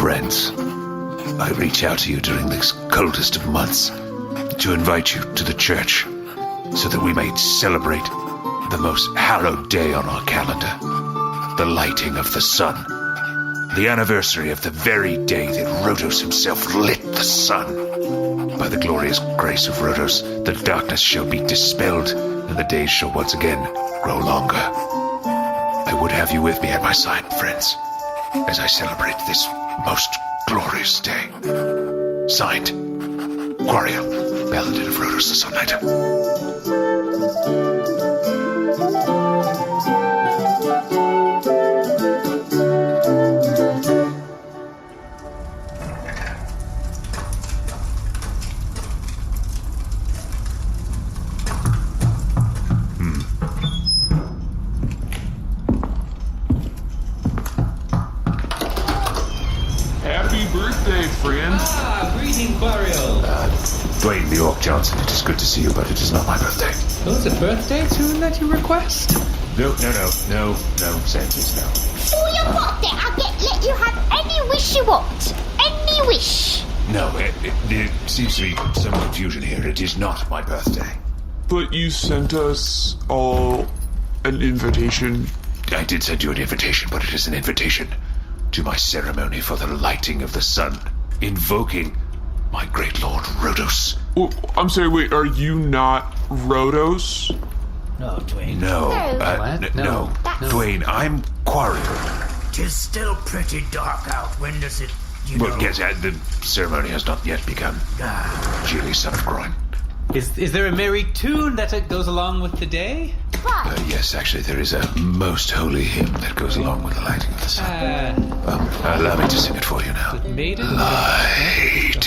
friends, I reach out to you during this coldest of months to invite you to the church so that we may celebrate the most hallowed day on our calendar, the lighting of the sun, the anniversary of the very day that Rhodos himself lit the sun. By the glorious grace of Rhodos, the darkness shall be dispelled, and the days shall once again grow longer. I would have you with me at my side, friends, as I celebrate this most glorious day. Signed, Quariel, Paladin of Rhodos the Sunlighter. Dwaynne, the Orc Johnson, it is good to see you, but it is not my birthday. Oh, it's a birthday tune that you request? No, Samesies, no. For your birthday, I'll let you have any wish you want. Any wish. No, there seems to be some confusion here. It is not my birthday. But you sent us all an invitation. I did send you an invitation, but it is an invitation to my ceremony for the lighting of the sun, invoking my great lord Rhodos. Oh, I'm sorry, wait, are you not Rhodos? No, Dwaynne. No. No. Dwaynne, I'm Quariel. 'Tis still pretty dark out. When does it, Well, yes, the ceremony has not yet begun. Gigli, son of Groin. Is there a merry tune that goes along with the day? Yes, actually, there is a most holy hymn that goes along with the lighting of the sun. Allow me to sing it for you now. Maiden? Lighting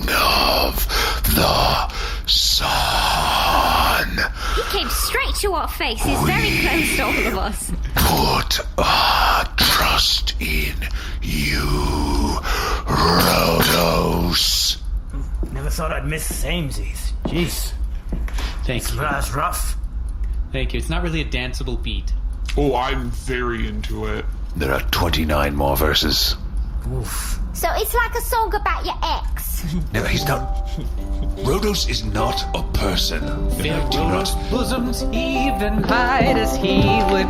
of the sun. He came straight to our faces, very close to all of us. Put our trust in you, Rhodos. Never thought I'd miss Samesies. Jeez. Thank you. That's rough. Thank you. It's not really a danceable beat. Oh, I'm very into it. There are 29 more verses. Oof. So it's like a song about your ex. No, he's not. Rhodos is not a person. Fill I do Rhodos' not. bosoms heave and hide as he would.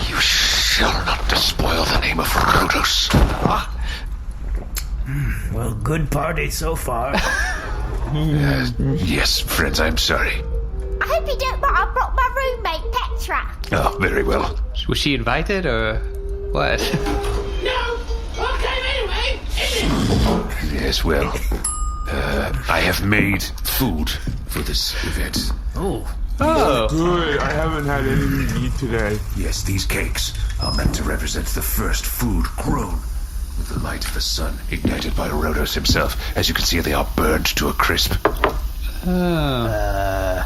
You shall not despoil the name of Rhodos. Well, good party so far. Yes, friends, I'm sorry. I hope you don't mind I brought my roommate, Petra. Oh, very well. Was she invited or what? No! Okay, anyway! Yes, well, I have made food for this event. Oh. Good, I haven't had anything to eat today. Yes, these cakes are meant to represent the first food grown with the light of the sun, ignited by Rhodos himself. As you can see, they are burned to a crisp. The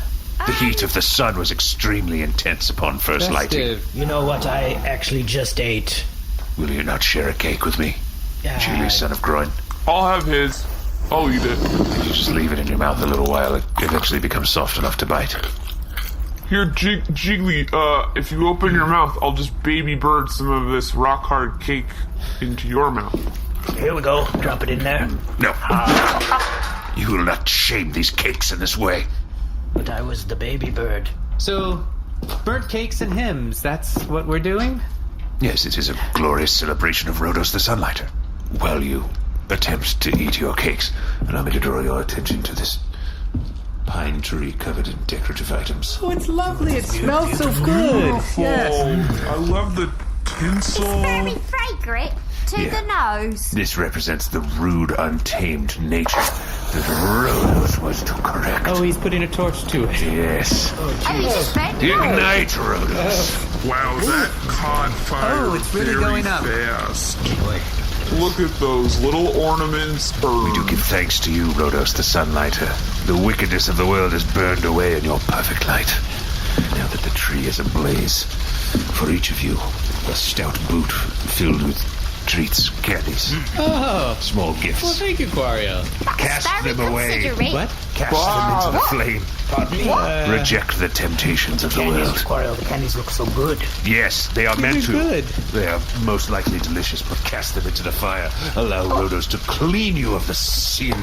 heat of the sun was extremely intense upon first lighting. You know what I actually just ate? Will you not share a cake with me, Gigli, son of Groin? I'll have his. I'll eat it. If you just leave it in your mouth a little while, it eventually becomes soft enough to bite. Here, Gigli, if you open your mouth, I'll just baby bird some of this rock hard cake into your mouth. Here we go. Drop it in there. No. You will not shame these cakes in this way. But I was the baby bird. So, burnt cakes and hymns, that's what we're doing? Yes, it is a glorious celebration of Rhodos the Sunlighter. While you attempt to eat your cakes, allow me to draw your attention to this pine tree covered in decorative items. Oh, it's lovely. It smells so good. Beautiful. Yes. I love the tinsel. Very fragrant to the nose. This represents the rude, untamed nature that Rhodos was to correct. Oh, he's putting a torch to it. Yes. Ignite. Ignite, Rhodos. Wow, that caught fire. Oh, it's really very going up. fast. Look at those little ornaments burn. We do give thanks to you, Rhodos the Sunlighter. The wickedness of the world is burned away in your perfect light. Now that the tree is ablaze, for each of you, a stout boot filled with treats, candies, small gifts. Well, thank you, Quariel. Cast them away. What? Cast them into the flame. Pardon me? Reject the temptations of the Candies, world. Quariel, the candies look so good. Yes, they are meant to. good. They are most likely delicious, but cast them into the fire. Allow Rhodos to clean you of the sin.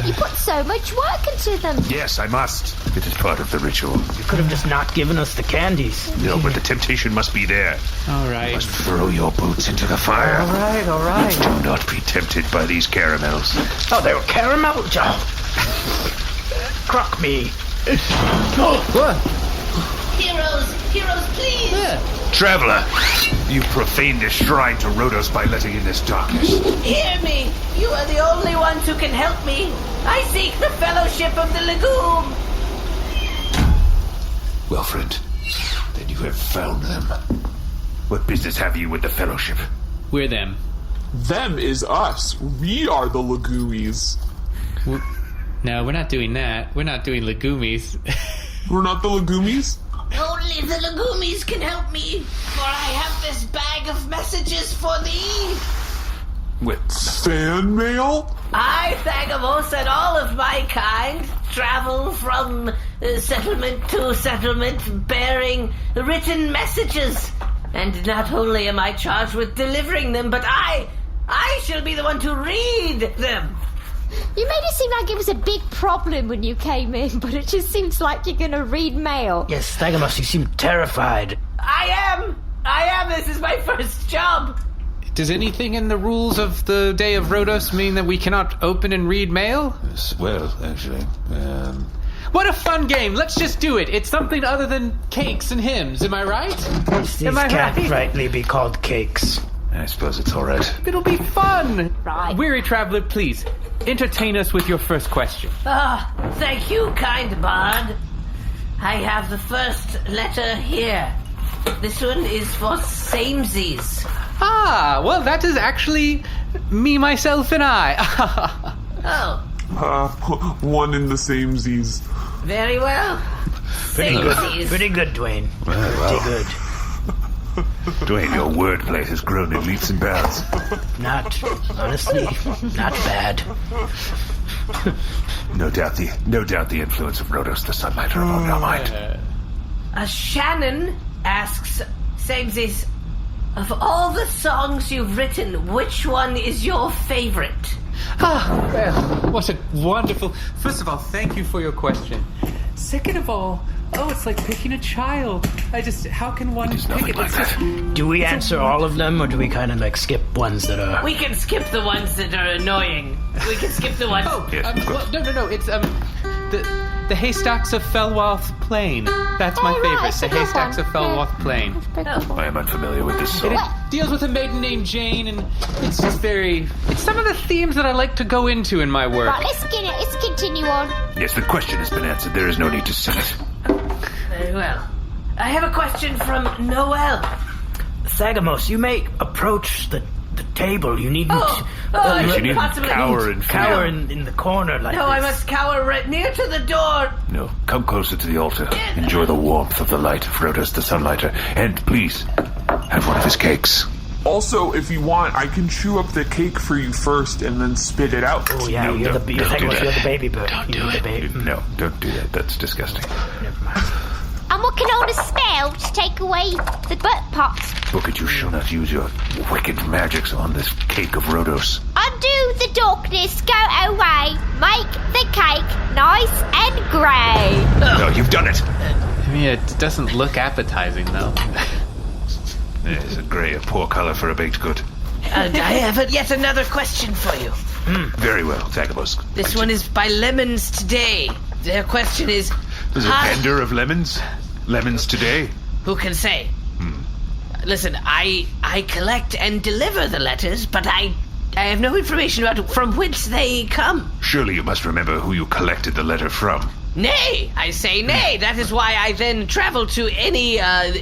You put so much work into them. Yes, I must. It is part of the ritual. You could have just not given us the candies. No, but the temptation must be there. All You right. must throw your boots into the fire. All right. Do not be tempted by these caramels. Oh, they were caramel. Crock me. Heroes, please! Traveler, you profaned this shrine to Rhodos by letting in this darkness. Hear me! You are the only ones who can help me. I seek the fellowship of the Legume. Well, friend, then you have found them. What business have you with the fellowship? We're them. Them is us. We are the Legumes. No, we're not doing that. We're not doing legumes. We're not the Legumes? Only the Legumes can help me, for I have this bag of messages for thee. Fan mail? I, Thagamos, and all of my kind travel from settlement to settlement bearing written messages. And not only am I charged with delivering them, but I shall be the one to read them. You made it seem like it was a big problem when you came in, but it just seems like you're going to read mail. Yes, Thagamos, you seem terrified. I am. This is my first job. Does anything in the rules of the Day of Rhodos mean that we cannot open and read mail? Well, actually, What a fun game! Let's just do it. It's something other than cakes and hymns. Am I right? These Am I can't right? rightly be called cakes. I suppose it's all right. It'll be fun. Right. Weary traveler, please entertain us with your first question. Thank you, kind bard. I have the first letter here. This one is for Samesies. Ah, well, that is actually me, myself, and I. Oh, One in the same Z's. very well. Pretty good. Samesies. Pretty good, Dwaynne. Well. Pretty good. Dwaynne, your wordplay has grown in leaps and bounds. Not, honestly, not bad. No doubt the influence of Rhodos the Sunlighter upon your mind. Shannon asks Samesies, of all the songs you've written, which one is your favorite? Well, what a wonderful... First of all, thank you for your question. Second of all, it's like picking a child. How can one It's pick nothing it? like that. Do we answer all of them, or do we kind of like skip ones that are... We can skip the ones that are annoying. We can skip the ones... Yes, of course. No. It's the haystacks of Felwarth Plain. That's my Oh, right, favorite. it's The a good haystacks one. of Felwarth Plain. I am unfamiliar with this And song. it deals with a maiden named Jane, and it's just it's some of the themes that I like to go into in my work. Right, let's continue on. Yes, the question has been answered. There is no need to sell it. Very well. I have a question from Noel. Thagamos, you may approach the table. You needn't You need possibly cower and cower fear. in the corner like No, this. I must cower right near to the door. No, come closer to the altar. Enjoy the warmth of the light of Rhodos the Sunlighter. And please, have one of his cakes. Also, if you want, I can chew up the cake for you first and then spit it out. Oh yeah, No, you're don't the do Thagamos, that. you're the baby bird. Don't You're do the it. baby. No, don't do that. That's disgusting. Never mind. And what can I order spell to take away the butt pots? Booket, you shall not use your wicked magics on this cake of Rhodos. Undo the darkness, go away, make the cake nice and grey. No, you've done it. I mean, it doesn't look appetizing, though. It's a grey, a poor color for a baked good. I have yet another question for you. Very well, Thagamos. This one is by Lemons Today. Their question is... There's a vendor of lemons? Lemons today? Who can say? Listen, I collect and deliver the letters, but I have no information about from whence they come. Surely you must remember who you collected the letter from. Nay, I say nay. That is why I then travel to any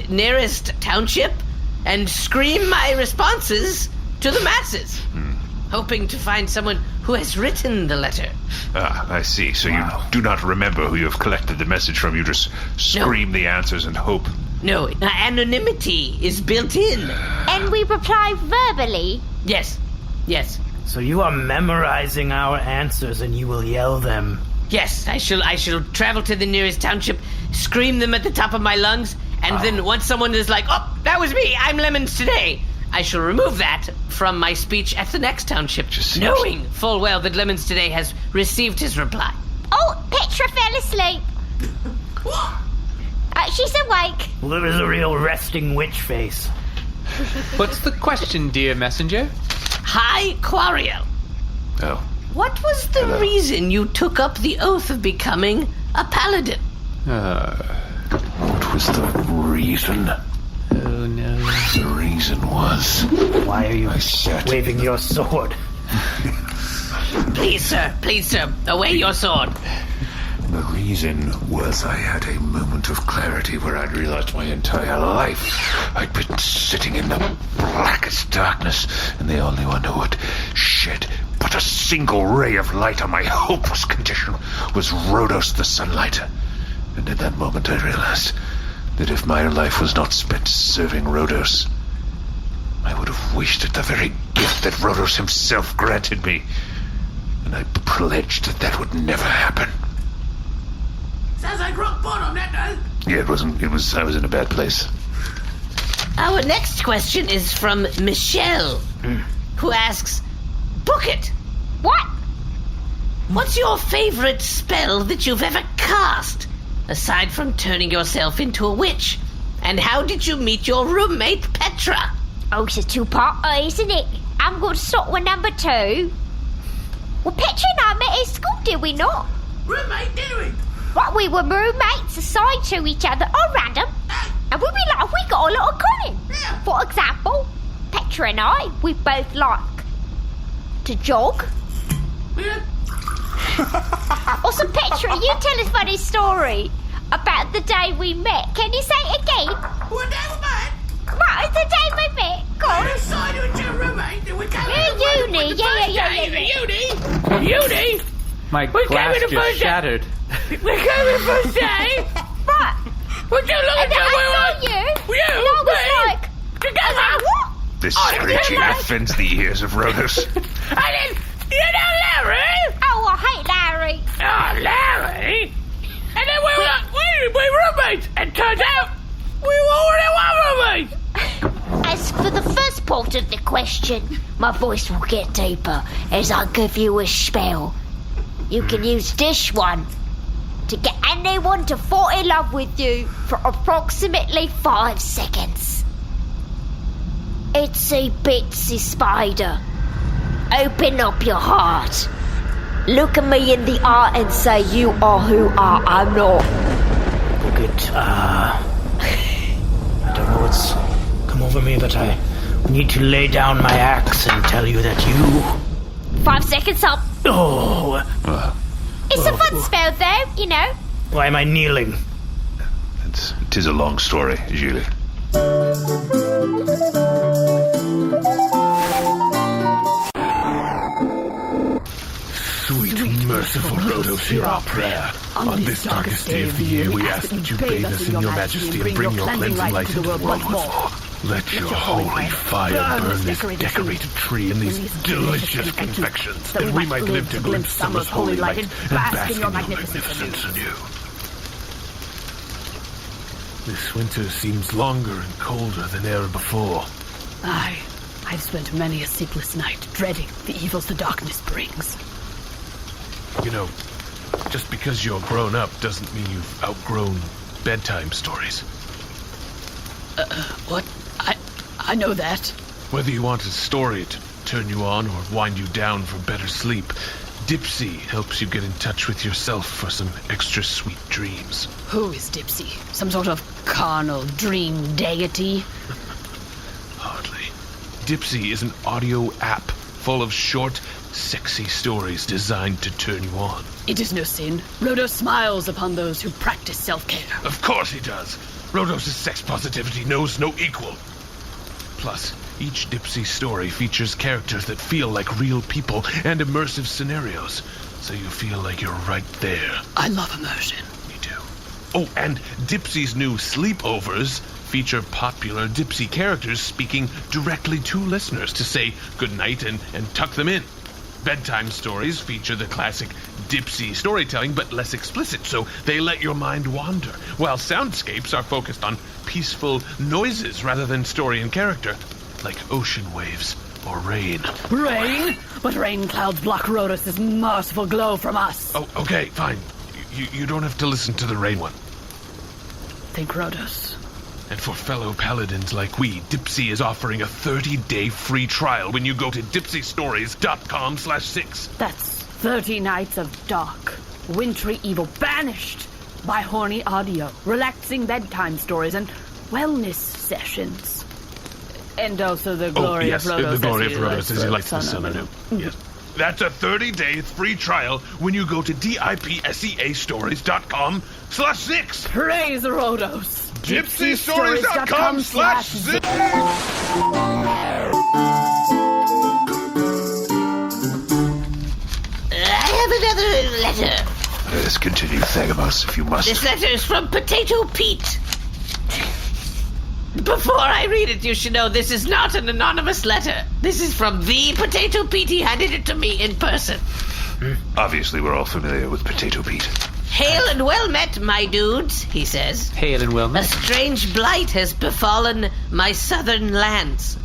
nearest township and scream my responses to the masses, hoping to find someone who has written the letter. Ah, I see. So you do not remember who you have collected the message from. You just scream the answers and hope. No, anonymity is built in. And we reply verbally. Yes. So you are memorizing our answers and you will yell them Yes, I shall travel to the nearest township, scream them at the top of my lungs, and then once someone is like, "Oh, that was me, I'm Lemons today," I shall remove that from my speech at the next township, knowing full well that Lemons today has received his reply. Oh, Petra fell asleep. She's awake. Well, there is a real resting witch face. What's the question, dear messenger? Hi, Quariel. Oh. What was the reason you took up the oath of becoming a paladin? What was the reason? Oh, no. The reason was... Why are you waving your sword? Please, sir, away your sword. The reason was I had a moment of clarity where I'd realized my entire life I'd been sitting in the blackest darkness, and the only one who would shed but a single ray of light on my hopeless condition was Rhodos the Sunlighter. And in that moment I realized that if my life was not spent serving Rhodos, I would have wasted the very gift that Rhodos himself granted me. And I pledged that would never happen. Sounds like rock bottom, that does. Yeah, I was in a bad place. Our next question is from Michelle, who asks, Booket, What? what's your favorite spell that you've ever cast, aside from turning yourself into a witch? And how did you meet your roommate, Petra? Oh, it's a two-parter, isn't it? I'm going to start with number 2. Well, Petra and I met at school, did we not? Roommate, did we? Right, we were roommates assigned to each other on random, and we realised we got a lot of common. Yeah. For example, Petra and I, we both like to jog. Yeah. Also, Petra, you tell us a funny story about the day we met. Can you say it again? What day we met? Right, the day we met. Go on. We decided to roommate and we came Yeah, uni. Yeah. Uni? My glass just shattered. We came in the first day. Right. We're too long And ago. I saw you. You, and I was like, together. what? This screeching offends the ears of Rhodos. And then, you know Larry? Oh, I hate Larry. Oh, Larry? And then we were roommates. And turns out, we already were roommates. As for the first part of the question, my voice will get deeper as I give you a spell. You can use this one to get anyone to fall in love with you for approximately 5 seconds. Itsy bitsy spider, open up your heart. Look at me in the eye and say you are who I'm not. Booket, I don't know what's come over me, but I need to lay down my axe and tell you that you... 5 seconds up. Oh, It's a fun spell though, you know. why am I kneeling? It is a long story, Gigli. Sweet, merciful Rhodos, hear our prayer. On this darkest day of the year, we ask that you bathe us in your majesty and bring your cleansing light into the world once more. Let your holy fire burn this decorated tree and these delicious confections, that we might live to glimpse summer's holy light and bask in your magnificence anew. This winter seems longer and colder than ever before. I've spent many a sleepless night dreading the evils the darkness brings. You know, just because you're grown up doesn't mean you've outgrown bedtime stories. What? I know that. Whether you want a story to turn you on or wind you down for better sleep, Dipsy helps you get in touch with yourself for some extra sweet dreams. Who is Dipsy? Some sort of carnal dream deity? Hardly. Dipsy is an audio app full of short, sexy stories designed to turn you on. It is no sin. Rhodos smiles upon those who practice self-care. Of course he does. Rhodos' sex positivity knows no equal. Plus, each Dipsy story features characters that feel like real people and immersive scenarios, so you feel like you're right there. I love immersion. Me too. Oh, and Dipsy's new sleepovers feature popular Dipsy characters speaking directly to listeners to say goodnight and tuck them in. Bedtime stories feature the classic dipsy storytelling, but less explicit, so they let your mind wander, while soundscapes are focused on peaceful noises rather than story and character, like ocean waves or rain. Rain? But rain clouds block Rhodos' merciful glow from us. Oh, okay, fine. You don't have to listen to the rain one. Think Rhodos. And for fellow paladins like we, Dipsy is offering a 30-day free trial when you go to dipsystories.com/Zyxx. That's 30 nights of dark, wintry evil banished by horny audio, relaxing bedtime stories, and wellness sessions. And also the glory of Rhodos. The glory of Rhodos, as he likes the sun anew. Yes. That's a 30-day free trial when you go to dipseastories.com/Zyxx. Praise Rhodos. dipseastories.com/Zyxx. I have another letter. Let us continue, Thagamos, if you must. This letter is from Potato Pete. Before I read it, you should know this is not an anonymous letter. This is from the Potato Pete. He handed it to me in person. Obviously, we're all familiar with Potato Pete. Hail and well met, my dudes, he says. Hail and well A met. strange blight has befallen my southern lands.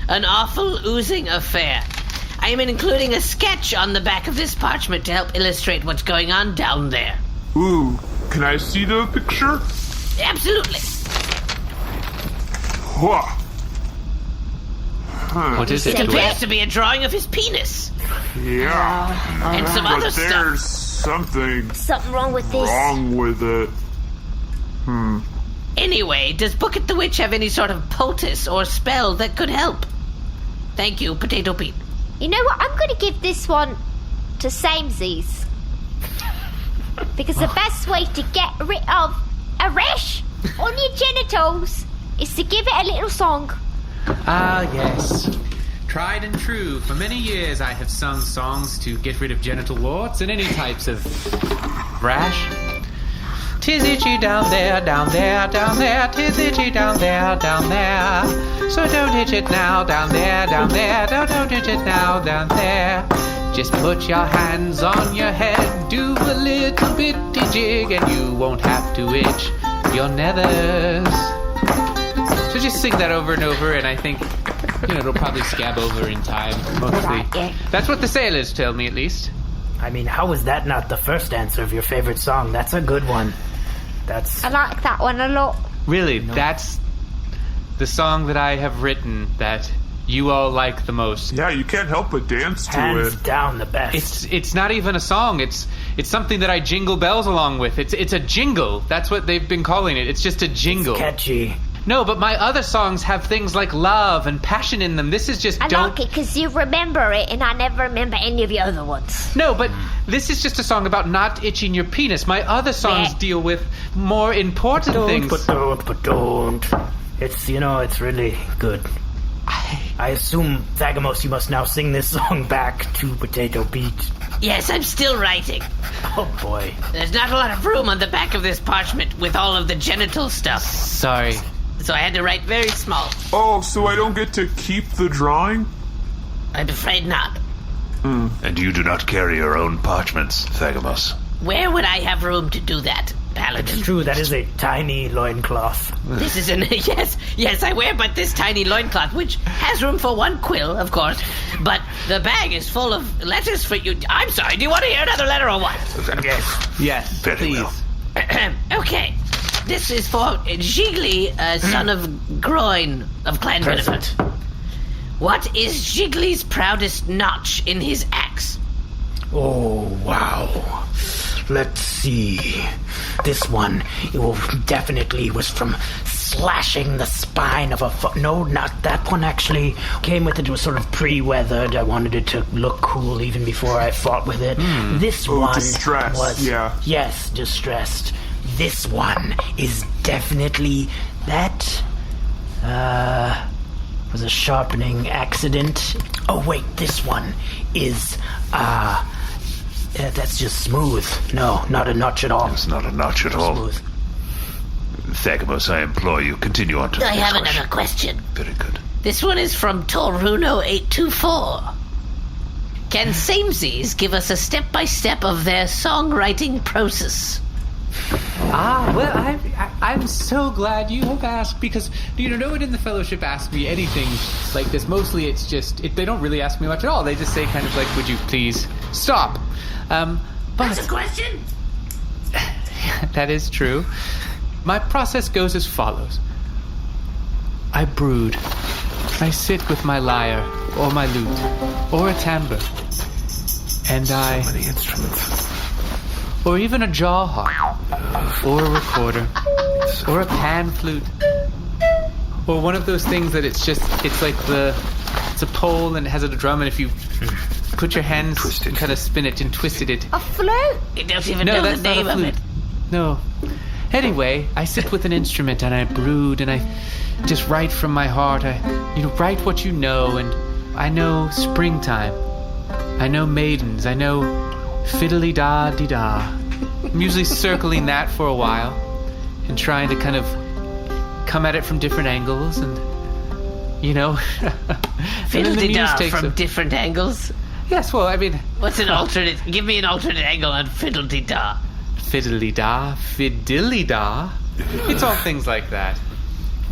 An awful oozing affair. I am including a sketch on the back of this parchment to help illustrate what's going on down there. Ooh, can I see the picture? Absolutely. Whoa. What is it? It appears to be a drawing of his penis. Yeah. And some But other there's stuff. something Something wrong with this. wrong with it. Anyway, does Booket the Witch have any sort of poultice or spell that could help? Thank you, Potato Pete. You know what? I'm going to give this one to Samesies. Because the best way to get rid of a rash on your genitals is to give it a little song. Ah, yes. Tried and true. For many years I have sung songs to get rid of genital warts and any types of rash. 'Tis itchy down there, down there, down there. 'Tis itchy down there, down there. So don't itch it now, down there, down there. Don't itch it now, down there. Just put your hands on your head, do a little bitty jig, and you won't have to itch your nethers. So just sing that over and over, and I think, it'll probably scab over in time, mostly. Right, yeah. That's what the sailors tell me, at least. I mean, how is that not the first answer of your favorite song? That's a good one. That's... I like that one a lot. Really, that's the song that I have written that you all like the most. Yeah, you can't help but dance to hands it. down the best. It's not even a song. It's something that I jingle bells along with. It's a jingle. That's what they've been calling it. It's just a jingle. Catchy. No, but my other songs have things like love and passion in them. This is just I like it because you remember it and I never remember any of your other ones. No, but this is just a song about not itching your penis. My other songs Yeah. deal with more important things. But don't. It's, it's really good. I assume, Thagamos, you must now sing this song back to Potato Pete. Yes, I'm still writing. Oh, boy. There's not a lot of room on the back of this parchment with all of the genital stuff. Sorry. So I had to write very small. Oh, so I don't get to keep the drawing? I'm afraid not. And you do not carry your own parchments, Thagamos. Where would I have room to do that, Paladin? It's true, that is a tiny loincloth. This is an... Yes, I wear but this tiny loincloth, which has room for one quill, of course. But the bag is full of letters for you. I'm sorry, do you want to hear another letter or what? Yes, Very please. well. Okay. This is for Gigli, son of Groin of Clan Benefit. What is Gigli's proudest notch in his axe? Oh, wow. Let's see. This one, definitely was from slashing the spine of a foot. No, not that one, actually. Came with it. It was sort of pre-weathered. I wanted it to look cool even before I fought with it. This one distressed, was... yeah. Yes, distressed. This one is definitely that... was a sharpening accident. Oh, wait, this one is... that's just smooth. No, not a notch at all. It's not a notch at all. Smooth. Thagamos, I implore you, continue on to the I next have question. another question. Very good. This one is from Toruno824. Can Samesies give us a step-by-step of their songwriting process? Well, I'm so glad you have asked, because no one in the fellowship asks me anything like this. Mostly it's just, they don't really ask me much at all. They just say kind of like, would you please stop? But That's a question? that is true. My process goes as follows. I brood. I sit with my lyre, or my lute, or a timbre, and So many instruments. or even a jaw harp, or a recorder, or a pan flute, or one of those things that it's like it's a pole and it has a drum, and if you put your hands and kind of spin it and twisted it. A flute? You don't even know the that's not name a of flute. it. No. Anyway, I sit with an instrument and I brood and I just write from my heart. I write what you know, and I know springtime. I know maidens. I know fiddly-da-dee-da. I'm usually circling that for a while and trying to kind of come at it from different angles, and Fiddle-dee-da from different angles? Yes, well, I mean... What's an alternate? Give me an alternate angle on fiddle-dee-da. Fiddly-da, fiddly-da. It's all things like that.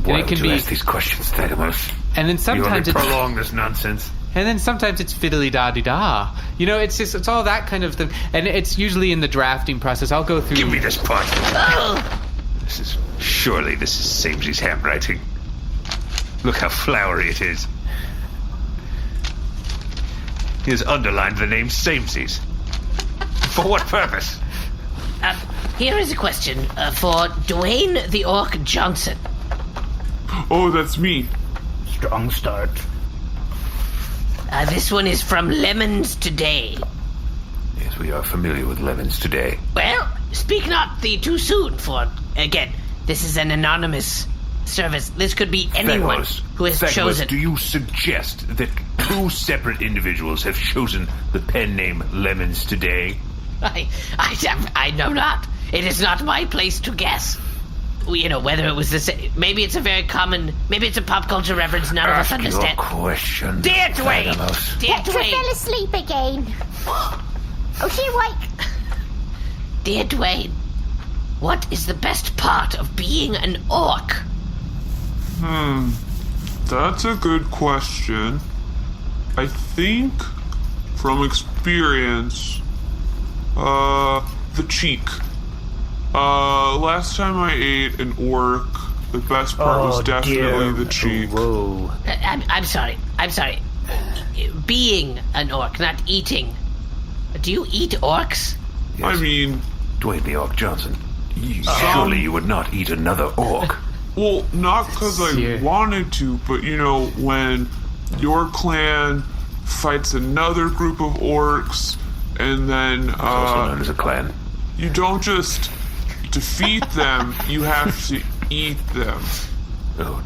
Why And it can would you be... ask these questions, Thagamos? And then You sometimes only it's... prolong this nonsense. And then sometimes it's fiddly-da-dee-da. It's all that kind of thing. And it's usually in the drafting process. I'll go through... Give me this part. Oh! Surely this is Samesies' handwriting. Look how flowery it is. He has underlined the name Samesies. For what purpose? Here is a question for Dwaynne the Orc Johnson. Oh, that's me. Strong start. This one is from Lemons Today. Yes, we are familiar with lemons today. Well, speak not thee too soon, for, again, this is an anonymous service. This could be anyone Thagamos, who has Thagamos, chosen... do you suggest that two separate individuals have chosen the pen name Lemons today? I know not. It is not my place to guess. Whether it was the same. Maybe it's a very common... Maybe it's a pop culture reference none of us understand. Your question, Dear Dwaynne! Thagamos. Dear Petra fell Dwaynne! asleep again. Oh, she awake. Dear Dwaynne, what is the best part of being an orc? That's a good question. I think, from experience, the cheek. Last time I ate an orc, the best part was definitely the cheek. Whoa. I'm sorry. Being an orc, not eating. Do you eat orcs? I mean... Dwaynne the Orc Johnson, surely you would not eat another orc. Well, not because I wanted to, but when your clan fights another group of orcs, and then It's also known as a clan. you don't just defeat them, you have to eat them. Oh,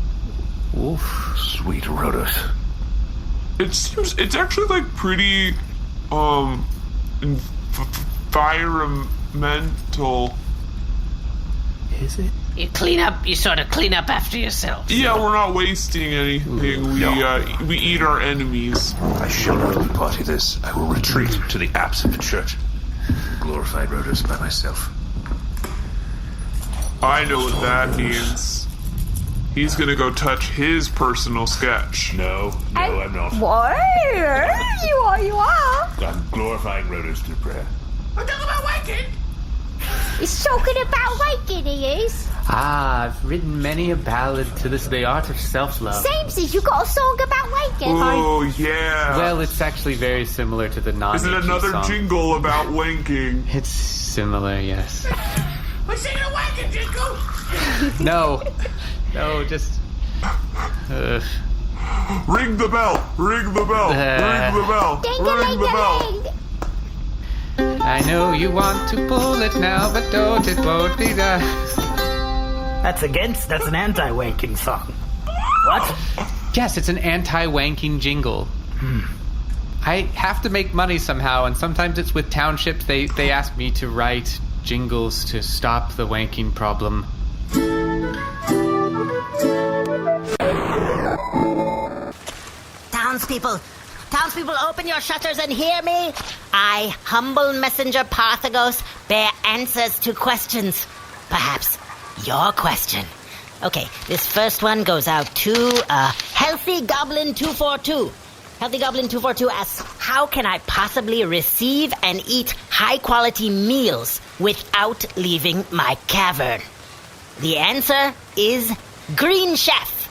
oof, sweet Rhodos. It's actually like pretty environmental. Is it? You sort of clean up after yourself. Yeah, we're not wasting anything. We eat our enemies. I shall not party this. I will retreat to the apse of the church. Glorified Rhodos by myself. I know what that means. He's gonna go touch his personal sketch. No, I'm not. What? You are. I'm glorifying Rhodos through prayer. I'm talking about waking! He's talking about waking, he is. I've written many a ballad to the art of self-love. Samesies, you got a song about waking. Oh, yeah. Well, it's actually very similar to the non Is it another song. jingle about wanking? It's similar, yes. We're singing a waking jingle! No, just... Ring the bell! Ring the bell! Ring the bell! Ring the bell! I know you want to pull it now, but don't, it won't be done. That's an anti-wanking song. What? Yes, it's an anti-wanking jingle. I have to make money somehow, and sometimes it's with townships. They ask me to write jingles to stop the wanking problem. Townspeople, Townspeople, open your shutters and hear me. I, humble messenger Thagamos, bear answers to questions. Perhaps your question. Okay, this first one goes out to Healthy Goblin 242. Healthy Goblin 242 asks, how can I possibly receive and eat high-quality meals without leaving my cavern? The answer is Green Chef.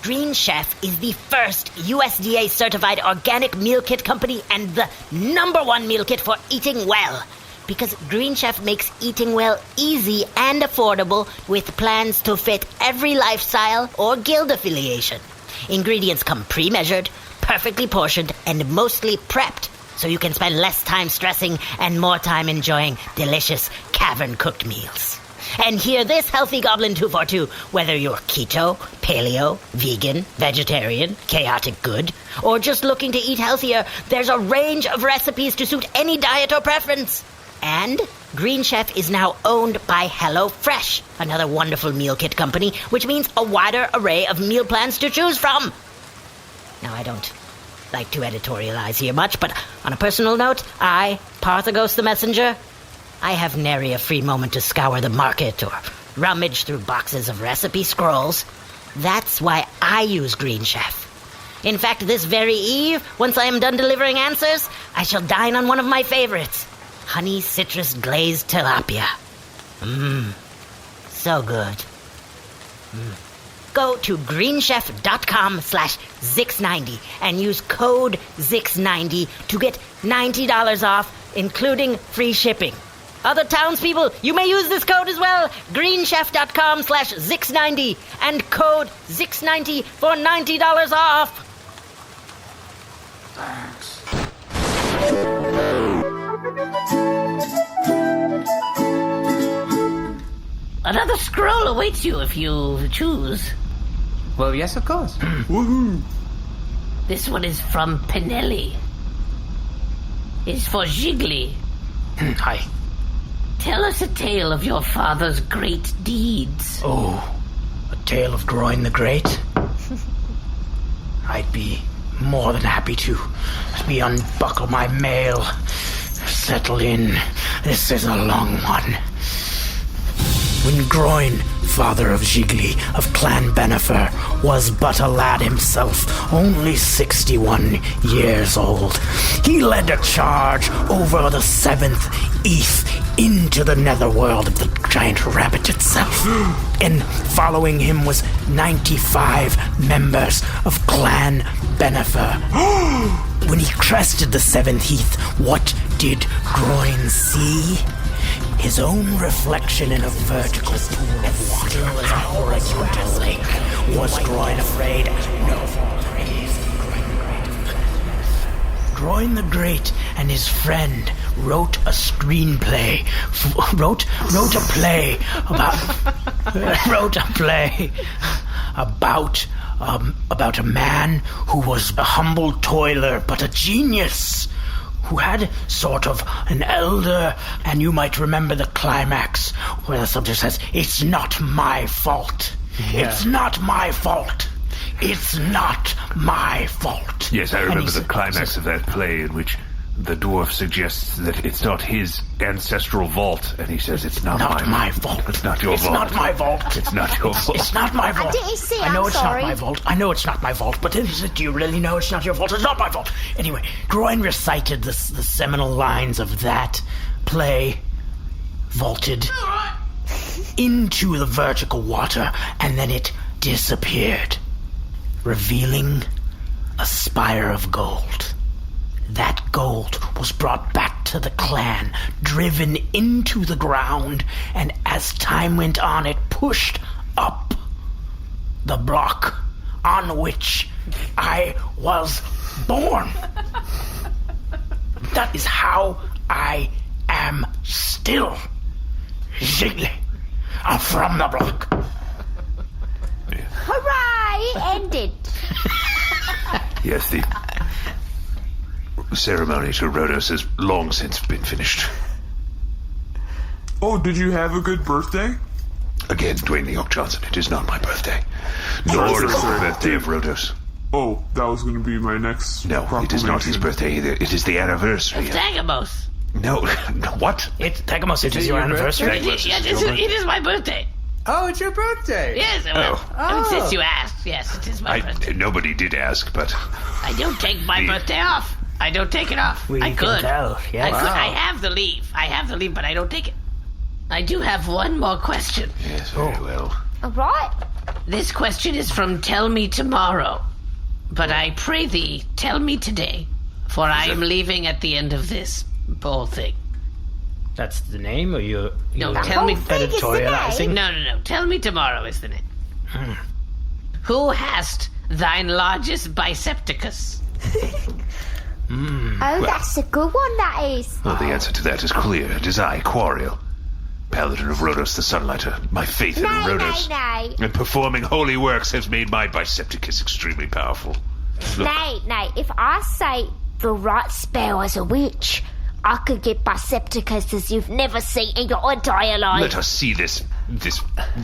Green Chef is the first USDA-certified organic meal kit company and the #1 meal kit for eating well. Because Green Chef makes eating well easy and affordable with plans to fit every lifestyle or guild affiliation. Ingredients come pre-measured, perfectly portioned, and mostly prepped, so you can spend less time stressing and more time enjoying delicious cavern-cooked meals. And hear this, Healthy Goblin 242, whether you're keto, paleo, vegan, vegetarian, chaotic good, or just looking to eat healthier, there's a range of recipes to suit any diet or preference. And Green Chef is now owned by HelloFresh, another wonderful meal kit company, which means a wider array of meal plans to choose from. Now, I don't like to editorialize here much, but on a personal note, I, Thagamos the Messenger, I have nary a free moment to scour the market or rummage through boxes of recipe scrolls. That's why I use Green Chef. In fact, this very eve, once I am done delivering answers, I shall dine on one of my favorites, honey citrus glazed tilapia. So good. Go to greenchef.com/Zyxx90 and use code Zyxx90 to get $90 off, including free shipping. Other townspeople, you may use this code as well. greenchef.com/Zyxx90 and code Zyxx90 for $90 off. Thanks. Another scroll awaits you if you choose. Well, yes, of course. Woohoo! This one is from Peneli. It's for Gigli. Hi. Tell us a tale of your father's great deeds. Oh, a tale of Dwaynne the Great? I'd be more than happy to. Let me unbuckle my mail. Settle in. This is a long one. When Dwaynne, father of Gigli, of Clan Benefer, was but a lad himself, only 61 years old, he led a charge over the 7th East into the netherworld of the giant rabbit itself. And following him was 95 members of Clan Benefer. When he crested the 7th Heath, what did Dwaynne see? His own reflection in a vertical pool of water, a horizontal lake. Was Dwaynne afraid? No. Dwaynne the Great and his friend wrote a screenplay. Wrote a play about a man who was a humble toiler but a genius, who had sort of an elder, and you might remember the climax where the subject says, "It's not my fault. Yeah. It's not my fault. It's not my fault." Yes, I remember the climax of that play in which the dwarf suggests that it's not his ancestral vault, and he says it's not my fault. It's not your It's vault. not my fault. It's not your vault. It's not my fault. I didn't see, I know I'm it's sorry. not my fault. I know it's not my fault, but do you really know it's not your fault? It's not my fault. Anyway, Dwaynne recited the seminal lines of that play, vaulted into the vertical water, and then it disappeared, revealing a spire of gold. That gold was brought back to the clan, driven into the ground, and as time went on, it pushed up the block on which I was born. That is how I am still. Gigli, I'm from the block. Hooray! It ended. Yes, the ceremony to Rhodos has long since been finished. Oh, did you have a good birthday? Again, Dwaynne the Oak Johnson, it is not my birthday. Nor is it the birthday of Rhodos. Oh, that was going to be my next No, it is not his birthday either. It is the anniversary. Thagamos. No, what? It's Thagamos. It is your anniversary. It is my birthday. Oh, it's your birthday. Yes, since you asked, yes, it is my birthday. Nobody did ask, but I don't take my birthday off. I don't take it off. We I can could. tell, yes. I could. I have the leave, but I don't take it. I do have one more question. yes, very well. All right. This question is from Tell Me Tomorrow. But I pray thee, tell me today, for I am leaving at the end of this whole thing. That's the name, or you? No, tell me. Editorializing. No. Tell me tomorrow is the name. Who hast thine largest bicepticus? Oh, that's a good one, that is. Well, the answer to that is clear. It is I, Quariel, Paladin of Rhodos the Sunlighter. My faith in Rhodos and performing holy works has made my Bicepticus extremely powerful. Look, Nay, if I say the right spell as a witch, I could get Bicepticus as you've never seen in your entire life. let us see this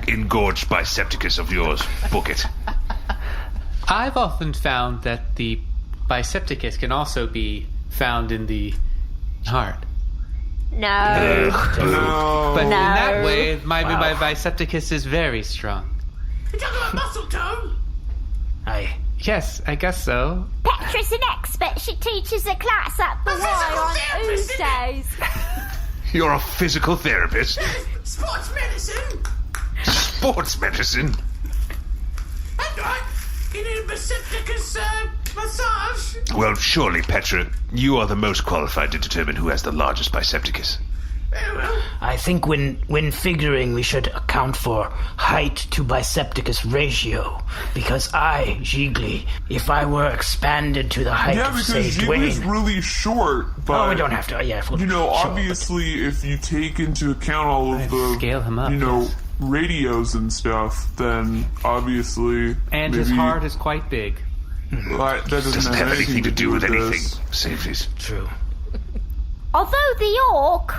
engorged Bicepticus of yours, Booket. I've often found that the Bicepticus can also be found in the heart. No. But in that way, my Bicepticus is very strong. You're talking about muscle tone? Yes, I guess so. Petra's an expert. She teaches a class at the Y on Tuesdays. You're a physical therapist. Sports medicine. Sports medicine? That's right. You need a bicepticus massage. Well, surely, Petra, you are the most qualified to determine who has the largest Bicepticus. Very well. I think when figuring, we should account for height to Bicepticus ratio. Because I, Gigli, if I were expanded to the height Yeah, of, because say, Jiggly's Dwaynne... really short, but... Oh, we don't have to, yeah. You know, obviously, if you take into account all of the... Scale him up, you know, yes. radios and stuff, then obviously... And maybe, his heart is quite big. That Doesn't have anything to do with anything. this. Safeties. True. Although the orc,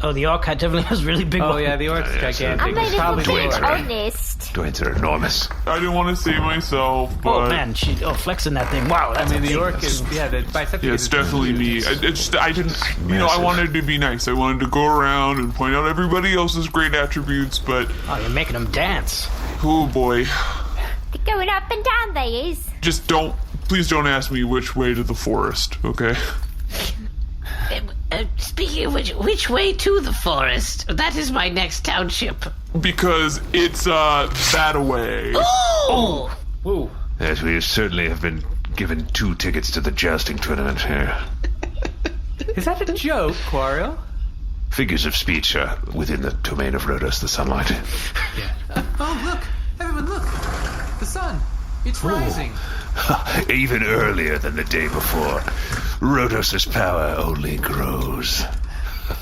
Oh, the orc definitely has really big Oh ones. yeah, the orc's gigantic. I mean, It's if probably we're being the orc. honest, Dwayne's are enormous. I didn't want to say myself, but... Oh, man, flexing that thing. Wow, I that's mean, a the big- orc is the Bicepticus. Yeah, it's is definitely me. I didn't, you know, I wanted to be nice. I wanted to go around and point out everybody else's great attributes, but, Oh, you're making them dance. oh boy. they're going up and down, they is. Just please don't ask me which way to the forest, okay? Speaking of which way to the forest? That is my next township. Because it's, that away. Oh! Ooh. Yes, we certainly have been given 2 tickets to the jousting tournament here. Is that a joke, Quariel? Figures of speech are within the domain of Rhodos the Sunlight. Oh, look! Everyone, look! The sun! It's rising! Even earlier than the day before. Rhodos' power only grows.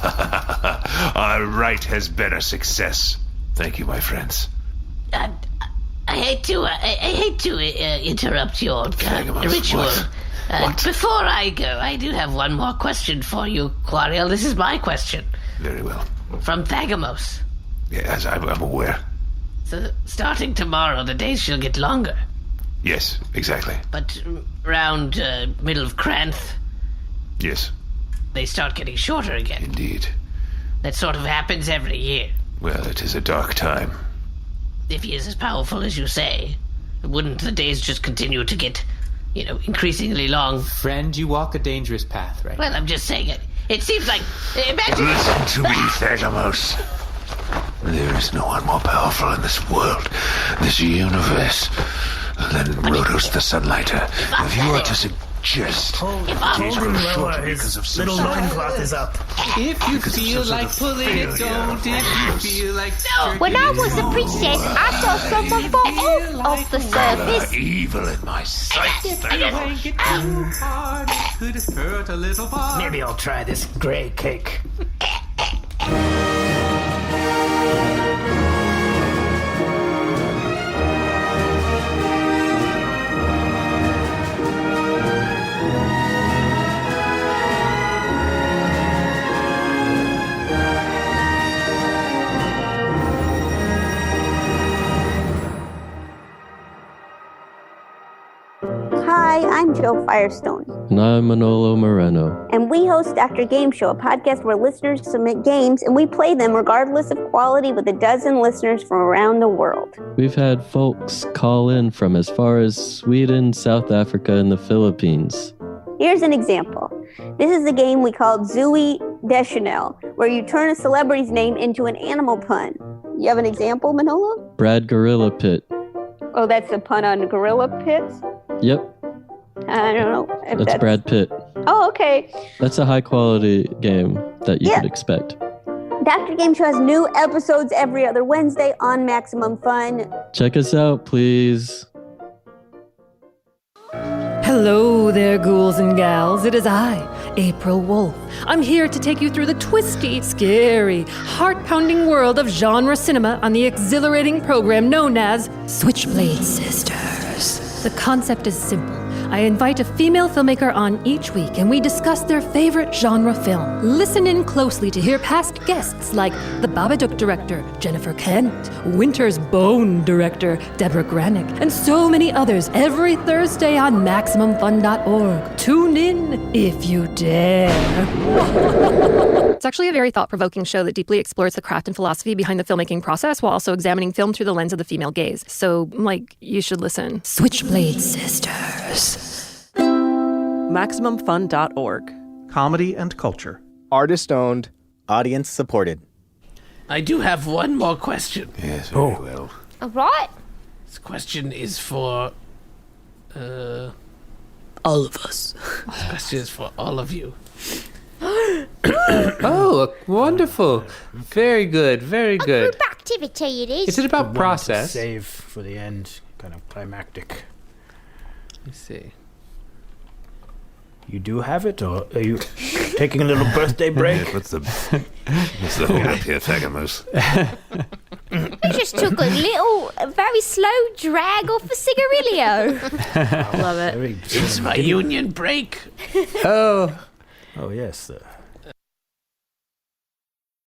Our right has been a success. Thank you, my friends. I hate to interrupt your Thagamos, ritual. what? Before I go, I do have one more question for you, Quariel. This is my question Very well. from Thagamos. Yes, I'm aware. So, starting tomorrow, the days shall get longer. Yes, exactly. But round middle of Cranth, Yes, they start getting shorter again. indeed. That sort of happens every year. Well, it is a dark time. If he is as powerful as you say, wouldn't the days just continue to get, increasingly long? Friend, you walk a dangerous path, right? Well, I'm just saying it. It seems like... Imagine... Listen to me, Thagamos. There is no one more powerful in this world, this universe, than Rhodos the Sunlighter. If you are to suggest days grow shorter because of some little sort of- loincloth is up. If you Because of feel some sort like of pulling it, failure don't. of If you Rhodos. feel like... When I was a princess, I saw someone fall off the surface. Evil in my sight, Thagamos. Make it too hard, it could hurt a little bar. Maybe I'll try this gray cake. Game Show Firestone. And I'm Manolo Moreno. And we host Dr. Game Show, a podcast where listeners submit games and we play them regardless of quality with a dozen listeners from around the world. We've had folks call in from as far as Sweden, South Africa, and the Philippines. Here's an example. This is a game we called Zooey Deschanel, where you turn a celebrity's name into an animal pun. You have an example, Manolo? Brad Gorilla Pit. Oh, that's a pun on Gorilla Pits? Yep. I don't know. If That's Brad Pitt. Oh, okay. That's a high quality game that you could expect. Dr. Game Show has new episodes every other Wednesday on Maximum Fun. Check us out, please. Hello there, ghouls and gals. It is I, April Wolf. I'm here to take you through the twisty, scary, heart-pounding world of genre cinema on the exhilarating program known as Switchblade Sisters. The concept is simple. I invite a female filmmaker on each week, and we discuss their favorite genre film. Listen in closely to hear past guests like the Babadook director, Jennifer Kent, Winter's Bone director, Deborah Granick, and so many others every Thursday on MaximumFun.org. Tune in if you dare. It's actually a very thought-provoking show that deeply explores the craft and philosophy behind the filmmaking process while also examining film through the lens of the female gaze. So, you should listen. Switchblade Sisters. MaximumFun.org. Comedy and culture. Artist-owned, audience-supported. I do have one more question. Yes, very well. All right. This question is for... all of us. This question is for all of you. Oh, wonderful. Very good, very A good. group activity it is. Is it about The one to process? save for the end, kind of climactic. Let's see. You do have it, or are you taking a little birthday break? What's the hold up here, Thagamos? I just took a very slow drag off a cigarillo. Love it. It's my union break. Oh. Oh, yes.